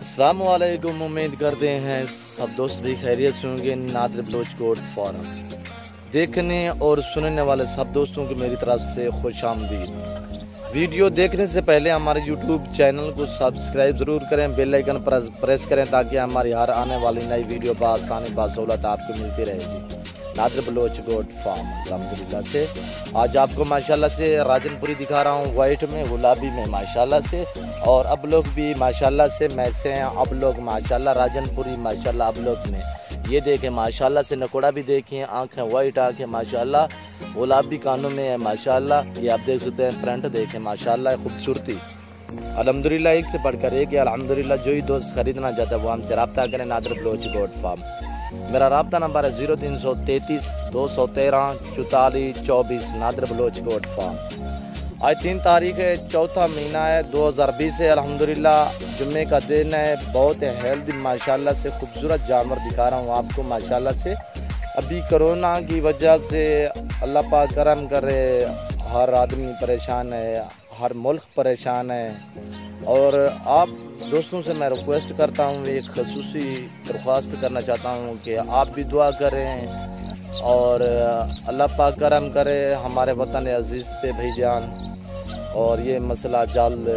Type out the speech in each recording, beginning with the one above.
अस्सलाम वालेकुम। उम्मीद करते हैं सब दोस्त भी खैरियत से होंगे। नादिर बलोच गोट फॉरम देखने और सुनने वाले सब दोस्तों की मेरी तरफ से खुश आमदीद। वीडियो देखने से पहले हमारे यूट्यूब चैनल को सब्सक्राइब ज़रूर करें, बेल आइकन प्रेस करें ताकि हमारी हर आने वाली नई वीडियो बासानी बासहूलत आपको मिलती रहेगी। नादिर बलोच गोट फार्म अल्हम्दुलिल्लाह से आज आपको माशाल्लाह से राजनपुरी दिखा रहा हूँ, वाइट में गुलाबी में माशाल्लाह से। और अब लोग भी माशाल्लाह से मैक्स हैं, अब लोग माशाल्लाह राजनपुरी माशाल्लाह अब लोग में ये देखें माशाल्लाह से नकोड़ा भी देखें, आँखें वाइट आँखें माशाल्लाह, गुलाबी कानों में है माशाल्लाह। ये आप देख सकते हैं, प्रिंट देखें माशाल्लाह, खूबसूरती अल्हम्दुलिल्लाह एक से बढ़कर एक है अल्हम्दुलिल्लाह। जो ही दोस्त खरीदना चाहता है वो हमसे रब्ता करें। नादिर बलोच गोट फार्म, मेरा रब्ता नंबर है 0333 213 44 24। Nadir Baloch goat farm. आज 3 तारीख है, चौथा महीना है 2020 है अल्हम्दुलिल्लाह। जुम्मे का दिन है, बहुत हेल्दी माशाल्लाह से खूबसूरत जानवर दिखा रहा हूँ आपको माशाल्लाह से। अभी कोरोना की वजह से अल्लाह पाक करम करे, हर आदमी परेशान है, हर मुल्क परेशान है। और आप दोस्तों से मैं रिक्वेस्ट करता हूँ, एक खसूसी दरख्वास्त करना चाहता हूँ कि आप भी दुआ करें और अल्लाह पाक करम करे हमारे वतन अजीज़ पे भाईजान। और ये मसला जल्द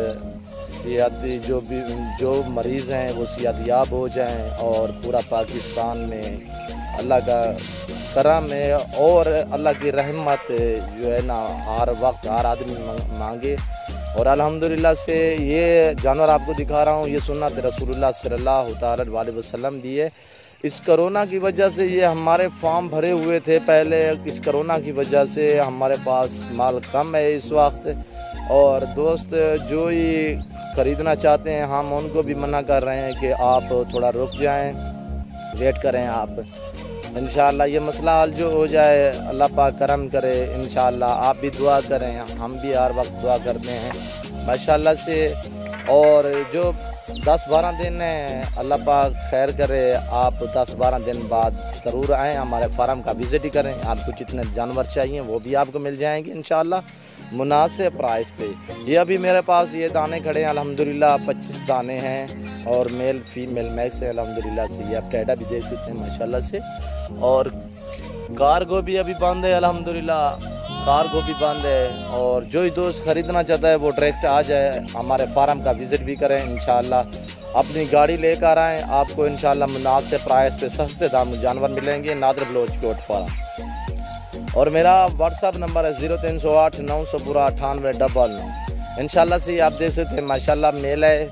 सेहती जो मरीज़ हैं वो सेहतयाब हो जाएं और पूरा पाकिस्तान में अल्लाह का करम है और अल्लाह की रहमत जो है ना हर वक्त हर आदमी मांगे। और अल्हम्दुलिल्लाह से ये जानवर आपको दिखा रहा हूँ, ये सुन्नत रसूलुल्लाह सल्लल्लाहु अलैहि वसल्लम भी है। इस कोरोना की वजह से ये हमारे फार्म भरे हुए थे पहले, इस कोरोना की वजह से हमारे पास माल कम है इस वक्त। और दोस्त जो ही ख़रीदना चाहते हैं हम उनको भी मना कर रहे हैं कि आप थोड़ा रुक जाएं, वेट करें आप। इंशाअल्लाह ये मसला हल जो हो जाए, अल्लाह पाक करम करे इंशाअल्लाह। आप भी दुआ करें, हम भी हर वक्त दुआ करते हैं माशाअल्लाह से। और जो 10-12 दिन है अल्लाह पाक खैर करे, आप 10-12 दिन बाद ज़रूर आएँ, हमारे फार्म का विज़िट ही करें। आपको जितने जानवर चाहिए वो भी आपको मिल जाएंगे इंशाअल्लाह मुनासिब प्राइस पे। ये अभी मेरे पास ये दाने खड़े हैं अल्हम्दुलिल्लाह, 25 दाने हैं और मेल फीमेल मैक्स है अल्हम्दुलिल्लाह से। ये आप टैडा भी देख सकते हैं माशाल्लाह से। और कार्गो भी अभी बंद है अल्हम्दुलिल्लाह, कार्गो भी बंद है। और जो ही दोस्त ख़रीदना चाहता है वो डायरेक्ट आ जाए, हमारे फार्म का विज़िट भी करें इंशाअल्लाह। अपनी गाड़ी लेकर आएँ, आपको इंशाअल्लाह मुनासिब प्राइस पे सस्ते दाम जानवर मिलेंगे। Nadir Baloch goat farm. और मेरा व्हाट्सअप नंबर है 0308 900 9899। इंशाल्लाह से आप देख सकते हैं माशाल्लाह मेल है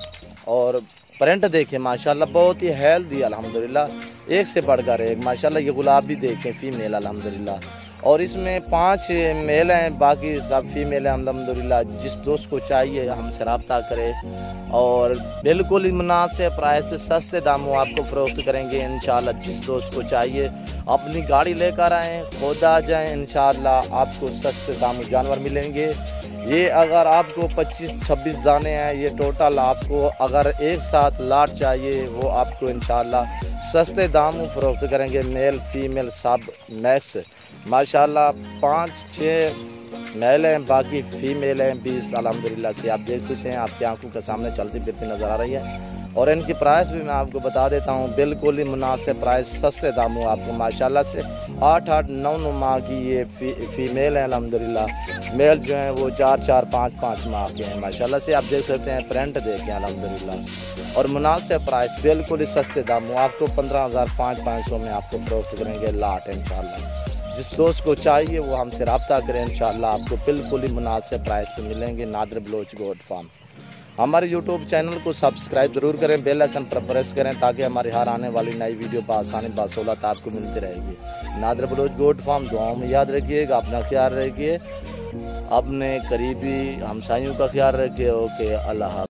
और प्रिंट देखें माशाल्लाह बहुत ही हेल्दी अल्हम्दुलिल्लाह, एक से बढ़कर एक माशाल्लाह। ये गुलाबी देखें फीमेल अल्हम्दुलिल्लाह। और इसमें 5 मेल हैं, बाकी सब फीमेल हैं अल्हम्दुलिल्लाह। जिस दोस्त को चाहिए हमसे रब्ता करे और बिल्कुल ही मुनासिब प्राइस पे सस्ते दामों आपको फ़रोख्त करेंगे इंशाअल्लाह। जिस दोस्त को चाहिए अपनी गाड़ी लेकर आएँ, खुद आ जाएँ, इंशाअल्लाह आपको सस्ते दामों जानवर मिलेंगे। ये अगर आपको 25-26 दाने हैं, ये टोटल आपको अगर एक साथ लाट चाहिए वो आपको इंशाअल्लाह सस्ते दामों फ़रोख्त करेंगे। मेल फीमेल सब मैक्स माशाल्लाह, 5-6 मेल हैं, बाकी फीमेल हैं 20 अल्हम्दुलिल्लाह से। आप देख सकते हैं, आपकी आंखों के सामने चलती फिरती नज़र आ रही है। और इनकी प्राइस भी मैं आपको बता देता हूँ, बिल्कुल ही मुनासिब प्राइस सस्ते दामों आपको माशाल्लाह से। 8-8 9-9 माह की ये फीमेल हैं अल्हम्दुलिल्लाह। मेल जो हैं वो 4-4 5-5 माह के हैं माशाल्लाह से। आप देख सकते हैं, प्रिंट देखें अल्हम्दुलिल्लाह। और मुनासिब प्राइस बिल्कुल ही सस्ते दामों आपको 15,500 में आपको फ़रोख्त करेंगे लाट इंशाअल्लाह। जिस दोस्त को चाहिए वो हमसे रब्ता करें इंशाअल्लाह, आपको बिल्कुल ही मुनासिब प्राइस पे मिलेंगे। Nadir Baloch goat farm. हमारे यूट्यूब चैनल को सब्सक्राइब ज़रूर करें, बेल आइकन पर प्रेस करें ताकि हमारी हर आने वाली नई वीडियो बासानी बासहूलत आपको मिलती रहेगी। Nadir Baloch goat farm. दुआओं में याद रखिएगा, अपना ख्याल रखिए, अपने करीबी हमसाइयों का ख्याल रखिए। ओके, अल्लाह।